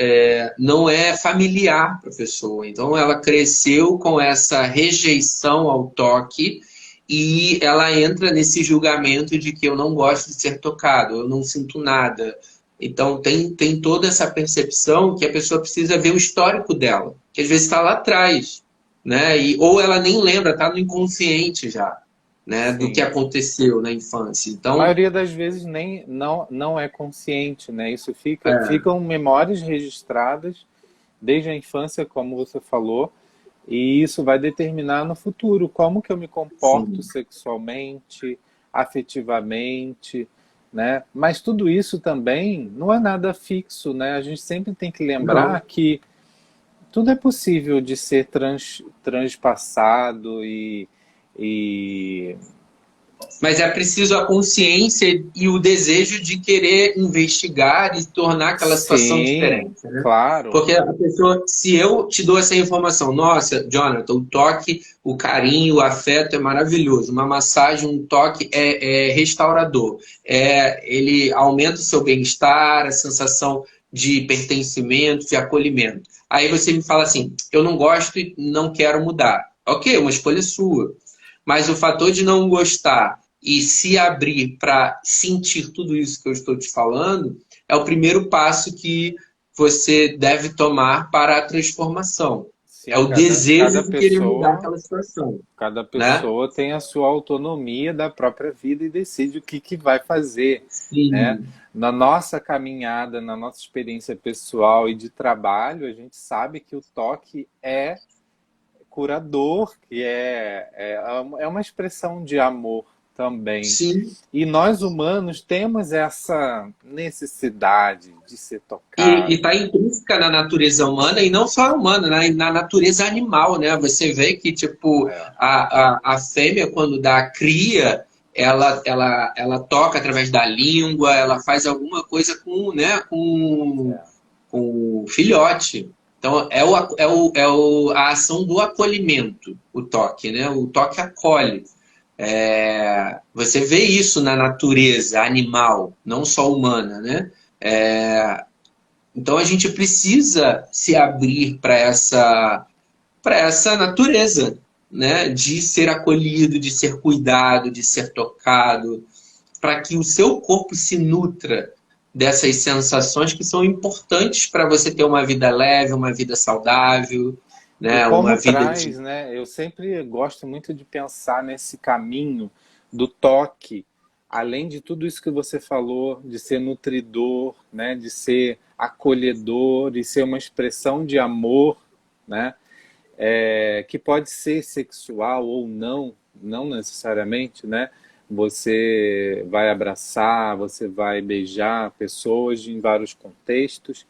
Speaker 1: não é familiar para a pessoa. Então ela cresceu com essa rejeição ao toque e ela entra nesse julgamento de que eu não gosto de ser tocado, eu não sinto nada. Então tem toda essa percepção que a pessoa precisa ver o histórico dela, que às vezes está lá atrás, né? Ou ela nem lembra, está no inconsciente já, né? Do que aconteceu na infância.
Speaker 2: A
Speaker 1: Então,
Speaker 2: maioria das vezes não é consciente, né? Isso ficam memórias registradas desde a infância, como você falou, e isso vai determinar no futuro como que eu me comporto
Speaker 1: sim.
Speaker 2: sexualmente, afetivamente, né? Mas tudo isso também não é nada fixo, né? A gente sempre tem que lembrar
Speaker 1: Não.
Speaker 2: que tudo é possível de ser transpassado e
Speaker 1: Mas é preciso a consciência e o desejo de querer investigar e tornar aquela situação
Speaker 2: sim,
Speaker 1: diferente, né?
Speaker 2: claro,
Speaker 1: Porque a pessoa, se eu te dou essa informação, nossa, Jonathan, o toque, o carinho, o afeto é maravilhoso. Uma massagem, um toque é restaurador. Ele aumenta o seu bem-estar, a sensação de pertencimento, de acolhimento. Aí você me fala assim, eu não gosto e não quero mudar. Ok, uma escolha sua. Mas o fator de não gostar e se abrir para sentir tudo isso que eu estou te falando é o primeiro passo que você deve tomar para a transformação. É
Speaker 2: sim,
Speaker 1: o desejo de querer mudar aquela situação,
Speaker 2: cada
Speaker 1: né?
Speaker 2: pessoa tem a sua autonomia da própria vida e decide o que vai fazer, né?
Speaker 1: Sim,
Speaker 2: Na nossa caminhada, na nossa experiência pessoal e de trabalho, a gente sabe que o toque é curador, que é uma expressão de amor também.
Speaker 1: sim.
Speaker 2: E nós humanos temos essa necessidade de ser
Speaker 1: E
Speaker 2: tocado.
Speaker 1: está intrínseca na natureza humana, e não só humana, né? Na natureza animal, né? Você vê que, tipo,
Speaker 2: É,
Speaker 1: a fêmea, quando dá a cria, ela toca através da língua, ela faz alguma coisa com, né,
Speaker 2: é.
Speaker 1: com o filhote. Então, a ação do acolhimento, o toque, né? O toque acolhe. Você vê isso na natureza animal, não só humana, né? Então a gente precisa se abrir para essa natureza, né? De ser acolhido, de ser cuidado, de ser tocado, para que o seu corpo se nutra dessas sensações que são importantes para você ter uma vida leve, uma vida saudável.
Speaker 2: E
Speaker 1: né? Uma
Speaker 2: como
Speaker 1: vida de...
Speaker 2: traz, né? Eu sempre gosto muito de pensar nesse caminho do toque, além de tudo isso que você falou, de ser nutridor, né? De ser acolhedor, de ser uma expressão de amor, né? Que pode ser sexual ou não, não necessariamente, né? Você vai abraçar, você vai beijar pessoas em vários contextos,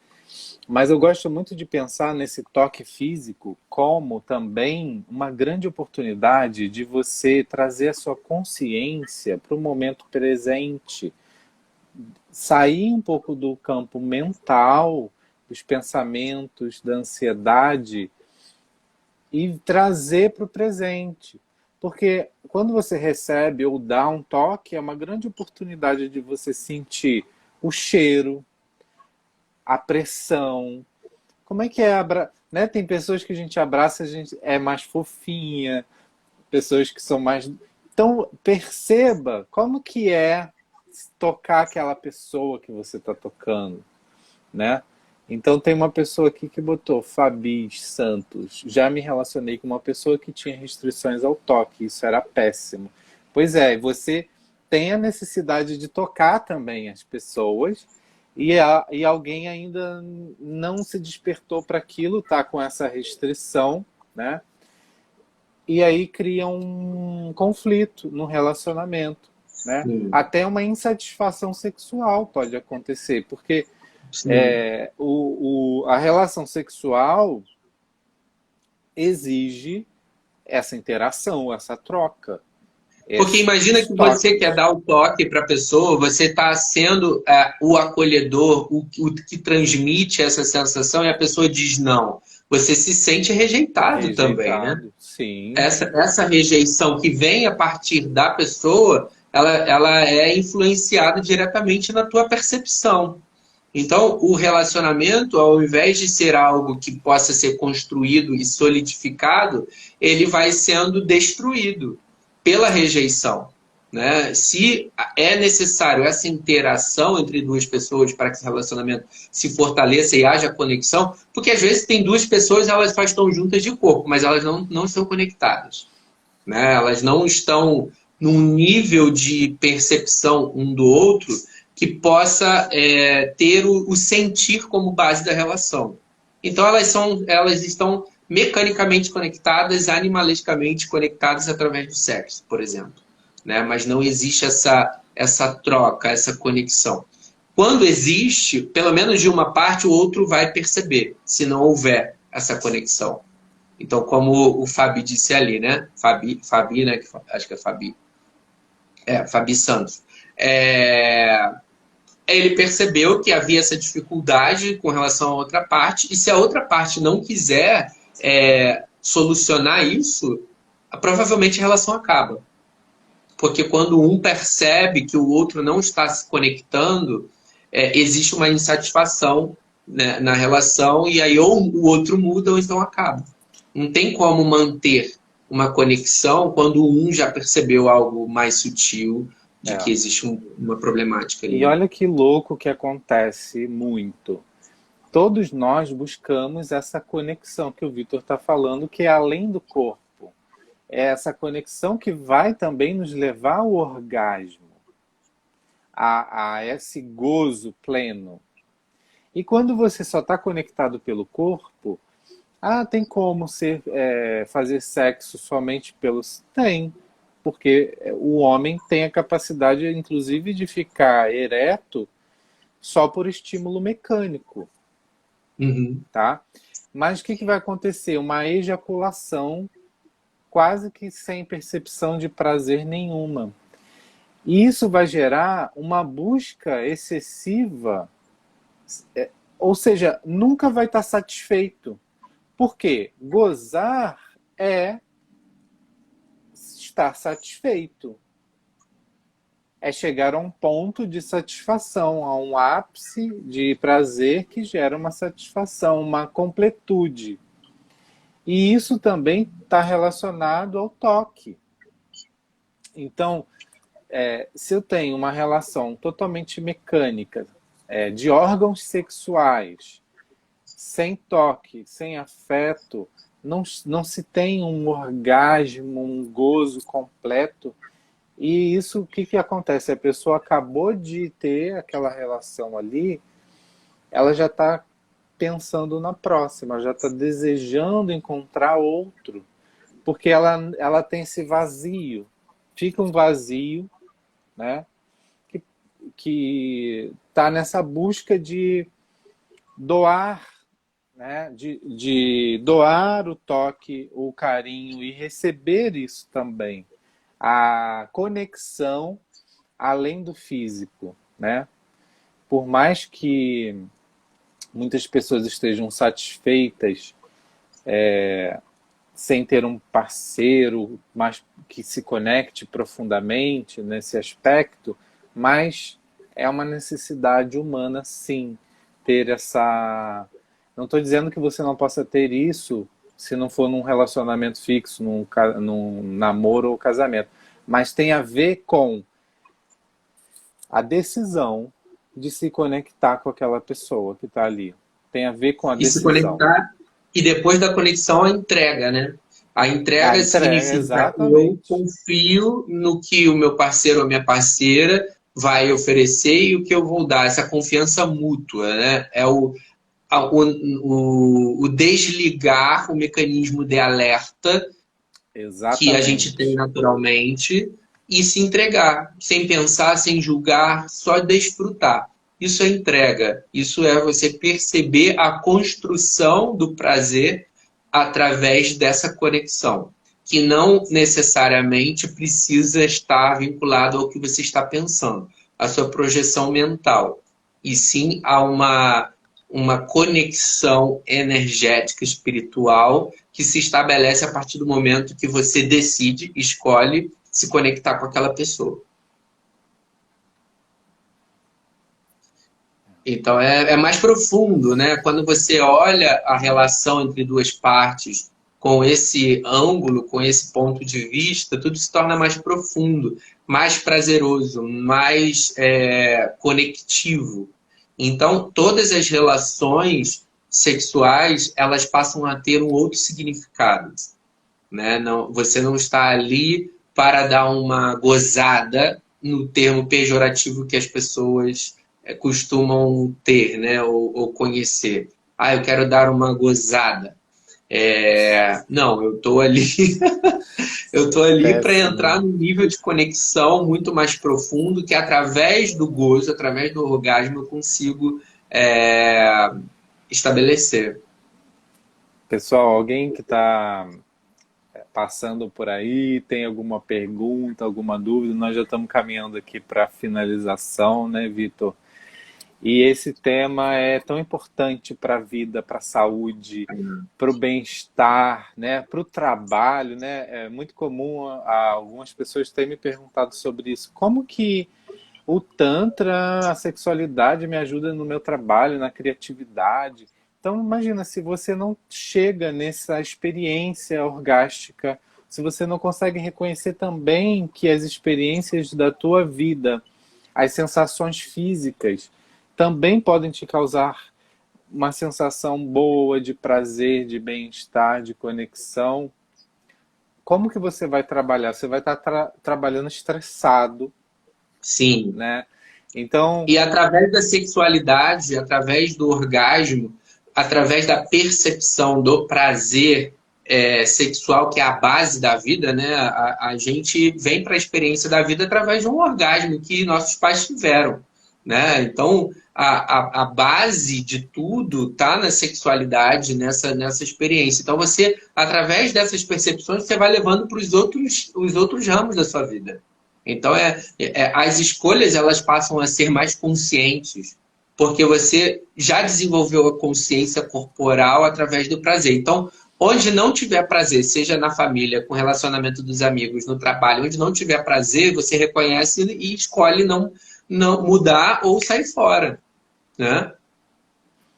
Speaker 2: mas eu gosto muito de pensar nesse toque físico como também uma grande oportunidade de você trazer a sua consciência para o momento presente, sair um pouco do campo mental, dos pensamentos, da ansiedade e trazer para o presente. Porque quando você recebe ou dá um toque, é uma grande oportunidade de você sentir o cheiro, a pressão. Como é que é? Né? Tem pessoas que a gente abraça, a gente é mais fofinha, pessoas que são mais. Então, perceba como que é tocar aquela pessoa que você está tocando, né? Então tem uma pessoa aqui que botou Fabi Santos. Já me relacionei com uma pessoa que tinha restrições ao toque. Isso era péssimo. Pois é, você tem a necessidade de tocar também as pessoas e alguém ainda não se despertou para aquilo, tá com essa restrição, né? E aí cria um conflito no relacionamento, né?
Speaker 1: Sim,
Speaker 2: Até uma insatisfação sexual pode acontecer, porque
Speaker 1: sim.
Speaker 2: a relação sexual exige essa interação, essa troca,
Speaker 1: Porque imagina
Speaker 2: esses
Speaker 1: que você quer
Speaker 2: toques.
Speaker 1: dar o toque para a pessoa, você está sendo o acolhedor, o que transmite essa sensação, e a pessoa diz não. Você se sente rejeitado também, né?
Speaker 2: Rejeitado, sim.
Speaker 1: Essa rejeição que vem a partir da pessoa, ela é influenciada diretamente na tua percepção. Então, o relacionamento, ao invés de ser algo que possa ser construído e solidificado, ele vai sendo destruído pela rejeição. Né? Se é necessário essa interação entre duas pessoas para que esse relacionamento se fortaleça e haja conexão, porque às vezes tem duas pessoas, elas só estão juntas de corpo, mas elas não estão conectadas. Né? Elas não estão num nível de percepção um do outro que possa ter o sentir como base da relação. Então elas estão mecanicamente conectadas, animalisticamente conectadas através do sexo, por exemplo. Né? Mas não existe essa troca, essa conexão. Quando existe, pelo menos de uma parte, o outro vai perceber, se não houver essa conexão. Então, como o Fabi disse ali, né? Fabi, né? Acho que é Fabi. Fabi Santos. É, ele percebeu que havia essa dificuldade com relação a outra parte, e se a outra parte não quiser solucionar isso, provavelmente a relação acaba. Porque quando um percebe que o outro não está se conectando, existe uma insatisfação, né, na relação, e aí ou o outro muda ou então acaba. Não tem como manter uma conexão quando um já percebeu algo mais sutil de
Speaker 2: É.
Speaker 1: que existe uma problemática ali,
Speaker 2: E
Speaker 1: né?
Speaker 2: olha que louco que acontece muito. Todos nós buscamos essa conexão que o Vitor está falando, que é além do corpo. É essa conexão que vai também nos levar ao orgasmo, a esse gozo pleno. E quando você só está conectado pelo corpo, tem como fazer sexo somente pelos. Tem, porque o homem tem a capacidade, inclusive, de ficar ereto só por estímulo mecânico,
Speaker 1: Uhum.
Speaker 2: tá? Mas o que vai acontecer? Uma ejaculação quase que sem percepção de prazer nenhuma. E isso vai gerar uma busca excessiva, ou seja, nunca vai estar satisfeito. Por quê? Gozar é estar satisfeito. É chegar a um ponto de satisfação, a um ápice de prazer que gera uma satisfação, uma completude. E isso também está relacionado ao toque. Então, se eu tenho uma relação totalmente mecânica, de órgãos sexuais, sem toque, sem afeto, não se tem um orgasmo, um gozo completo. E isso, o que que acontece? A pessoa acabou de ter aquela relação ali, ela já está pensando na próxima, já está desejando encontrar outro, porque ela tem esse vazio. Fica um vazio, né? Que está nessa busca de doar, né? De doar o toque, o carinho e receber isso também. A conexão além do físico, né? Por mais que muitas pessoas estejam satisfeitas sem ter um parceiro mais que se conecte profundamente nesse aspecto, mas é uma necessidade humana, sim, ter essa... Não estou dizendo que você não possa ter isso se não for num relacionamento fixo, num namoro ou casamento, mas tem a ver com a decisão de se conectar com aquela pessoa que está ali. Tem a ver com a
Speaker 1: E se
Speaker 2: decisão.
Speaker 1: conectar, e depois da conexão, a entrega, né? A
Speaker 2: A
Speaker 1: entrega
Speaker 2: entrega,
Speaker 1: significa eu
Speaker 2: exatamente.
Speaker 1: confio no que o meu parceiro ou minha parceira vai oferecer e o que eu vou dar. Essa confiança mútua, né? É o desligar o mecanismo de alerta que a gente tem
Speaker 2: Exatamente.
Speaker 1: naturalmente e se entregar, sem pensar, sem julgar, só desfrutar. Isso é entrega. Isso é você perceber a construção do prazer através dessa conexão, que não necessariamente precisa estar vinculado ao que você está pensando, à sua projeção mental, e sim a uma conexão energética espiritual que se estabelece a partir do momento que você decide, escolhe se conectar com aquela pessoa. Então é mais profundo, né? Quando você olha a relação entre duas partes com esse ângulo, com esse ponto de vista, tudo se torna mais profundo, mais prazeroso, mais conectivo. Então, todas as relações sexuais, elas passam a ter um outro significado, né? Não, você não está ali para dar uma gozada no termo pejorativo que as pessoas costumam ter, né? Ou conhecer. Ah, eu quero dar uma gozada. Não, eu estou ali, eu tô ali para entrar
Speaker 2: Péssimo.
Speaker 1: num nível de conexão muito mais profundo que através do gozo, através do orgasmo, eu consigo estabelecer.
Speaker 2: Pessoal, alguém que está passando por aí, tem alguma pergunta, alguma dúvida? Nós já estamos caminhando aqui para a finalização, né, Vitor? E esse tema é tão importante para a vida, para a saúde, para o bem-estar, né, para o trabalho, né? É muito comum algumas pessoas terem me perguntado sobre isso. Como que o Tantra, a sexualidade me ajuda no meu trabalho, na criatividade? Então imagina, se você não chega nessa experiência orgástica, se você não consegue reconhecer também que as experiências da tua vida, as sensações físicas, também podem te causar uma sensação boa de prazer, de bem-estar, de conexão. Como que você vai trabalhar? Você vai estar trabalhando estressado,
Speaker 1: Sim.
Speaker 2: né? Então,
Speaker 1: E através da sexualidade, através do orgasmo, através da percepção do prazer sexual, que é a base da vida, né? A gente vem para a experiência da vida através de um orgasmo que nossos pais tiveram, né? Então, a base de tudo está na sexualidade, nessa experiência. Então, você, através dessas percepções, você vai levando para os outros ramos da sua vida. Então, as escolhas elas passam a ser mais conscientes, porque você já desenvolveu a consciência corporal através do prazer. Então, onde não tiver prazer, seja na família, com o relacionamento dos amigos, no trabalho, onde não tiver prazer, você reconhece e escolhe não mudar ou sair fora, né?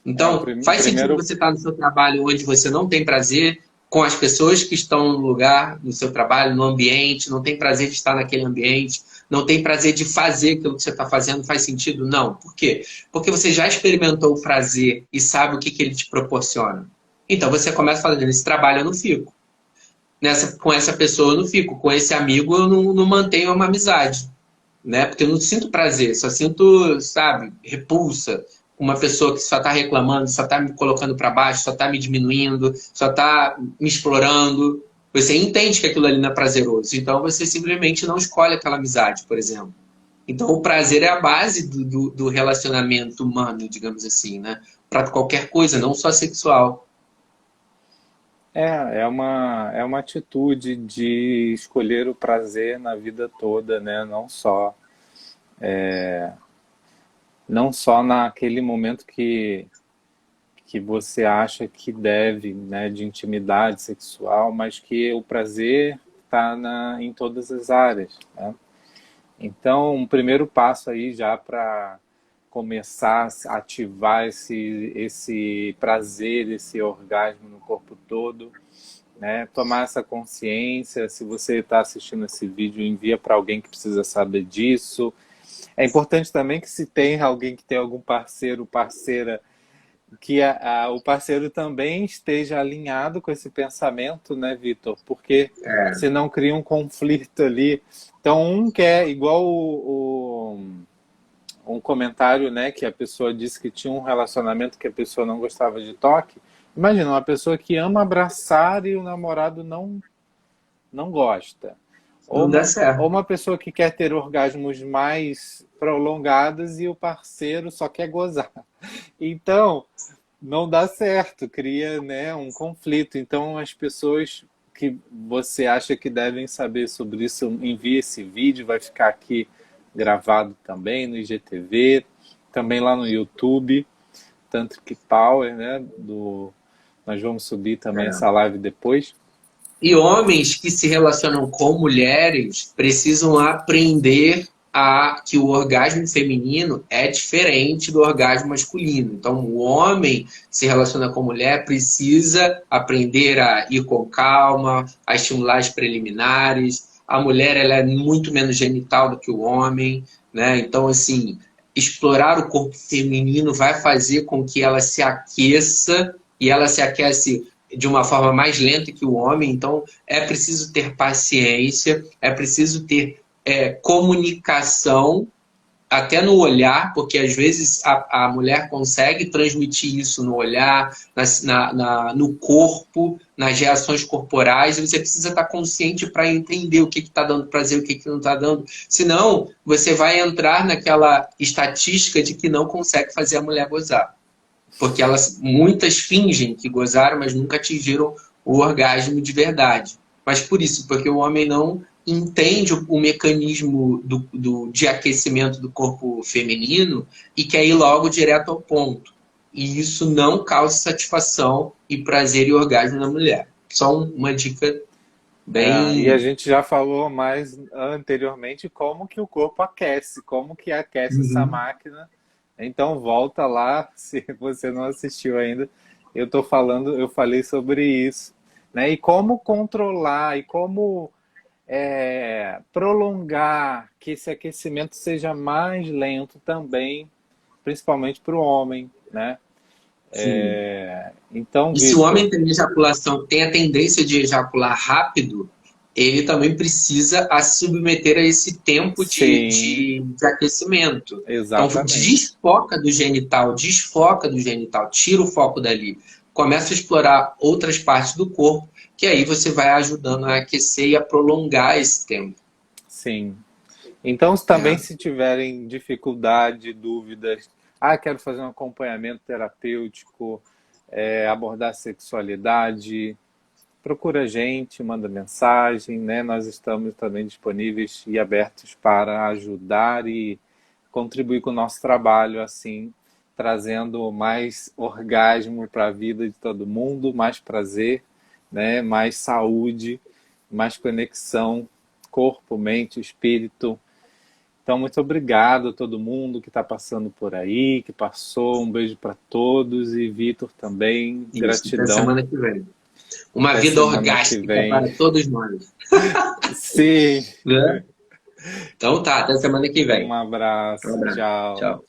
Speaker 2: o
Speaker 1: Então, faz sentido
Speaker 2: primeiro
Speaker 1: você estar no seu trabalho onde você não tem prazer, com as pessoas que estão no lugar, no seu trabalho, no ambiente, não tem prazer de estar naquele ambiente, não tem prazer de fazer aquilo que você está fazendo, faz sentido? Não. Por quê? Porque você já experimentou o prazer e sabe o que ele te proporciona. Então você começa falando, nesse trabalho eu não fico. Com essa pessoa eu não fico. Com esse amigo eu não mantenho uma amizade. Né? Porque eu não sinto prazer, só sinto, sabe, repulsa. Uma pessoa que só está reclamando, só está me colocando para baixo, só está me diminuindo, só está me explorando. Você entende que aquilo ali não é prazeroso. Então você simplesmente não escolhe aquela amizade, por exemplo. Então o prazer é a base do relacionamento humano, digamos assim, né? Para qualquer coisa, não só sexual.
Speaker 2: É uma atitude de escolher o prazer na vida toda, né? Não só naquele momento que você acha que deve, né, de intimidade sexual, mas que o prazer está em todas as áreas, né? Então, um primeiro passo aí já para começar a ativar esse prazer, esse orgasmo no corpo todo, né? Tomar essa consciência. Se você está assistindo esse vídeo, envia para alguém que precisa saber disso. É importante também que se tem alguém que tem algum parceiro, parceira, que o parceiro também esteja alinhado com esse pensamento, né, Vitor? Porque
Speaker 1: É,
Speaker 2: senão cria um conflito ali. Então, um quer, igual um comentário, né, que a pessoa disse que tinha um relacionamento que a pessoa não gostava de toque. Imagina, uma pessoa que ama abraçar e o namorado não gosta. Ou
Speaker 1: não dá
Speaker 2: ou
Speaker 1: certo.
Speaker 2: uma pessoa que quer ter orgasmos mais prolongados e o parceiro só quer gozar. Então, não dá certo, cria, né, um conflito. Então, as pessoas que você acha que devem saber sobre isso, envie esse vídeo, vai ficar aqui gravado também no IGTV, também lá no YouTube, Tantric Power, né, nós vamos subir também essa
Speaker 1: É.
Speaker 2: live depois.
Speaker 1: E homens que se relacionam com mulheres precisam aprender que o orgasmo feminino é diferente do orgasmo masculino. Então, o homem se relaciona com mulher precisa aprender a ir com calma, a estimular as preliminares. A mulher ela é muito menos genital do que o homem, né? Então, assim, explorar o corpo feminino vai fazer com que ela se aqueça e ela se aquece de uma forma mais lenta que o homem, então é preciso ter paciência, é preciso ter comunicação, até no olhar, porque às vezes a mulher consegue transmitir isso no olhar, no corpo, nas reações corporais, e você precisa estar consciente para entender o que está dando prazer, o que não está dando. Senão, você vai entrar naquela estatística de que não consegue fazer a mulher gozar. Porque muitas fingem que gozaram, mas nunca atingiram o orgasmo de verdade. Mas por isso, porque o homem não entende o mecanismo de aquecimento do corpo feminino e quer ir logo direto ao ponto. E isso não causa satisfação e prazer e orgasmo na mulher. Só uma dica
Speaker 2: E a
Speaker 1: bem.
Speaker 2: gente já falou mais anteriormente como que o corpo aquece, como que aquece essa
Speaker 1: Uhum.
Speaker 2: máquina. Então volta lá, se você não assistiu ainda, eu falei sobre isso, né? E como controlar e como prolongar que esse aquecimento seja mais lento também, principalmente para o homem, né?
Speaker 1: Sim.
Speaker 2: Então,
Speaker 1: E se o
Speaker 2: Vitor,
Speaker 1: homem tem ejaculação, tem a tendência de ejacular rápido, ele também precisa a se submeter a esse tempo
Speaker 2: sim,
Speaker 1: de aquecimento. Então,
Speaker 2: exatamente.
Speaker 1: desfoca do genital, tira o foco dali. Começa a explorar outras partes do corpo, que aí você vai ajudando a aquecer e a prolongar esse tempo.
Speaker 2: Sim. Então, também
Speaker 1: Né?
Speaker 2: se tiverem dificuldade, dúvidas, quero fazer um acompanhamento terapêutico, abordar sexualidade, procura a gente, manda mensagem, né? Nós estamos também disponíveis e abertos para ajudar e contribuir com o nosso trabalho, assim, trazendo mais orgasmo para a vida de todo mundo, mais prazer, né? Mais saúde, mais conexão, corpo, mente, espírito. Então, muito obrigado a todo mundo que está passando por aí, que passou. Um beijo para todos e Vitor também.
Speaker 1: Isso, até
Speaker 2: Gratidão.
Speaker 1: semana que vem. Uma
Speaker 2: Até
Speaker 1: vida
Speaker 2: semana que
Speaker 1: orgástica
Speaker 2: vem.
Speaker 1: para todos nós.
Speaker 2: Sim.
Speaker 1: Né? Então tá, até semana que
Speaker 2: Um
Speaker 1: vem. Um
Speaker 2: abraço.
Speaker 1: abraço.
Speaker 2: Tchau.
Speaker 1: Tchau.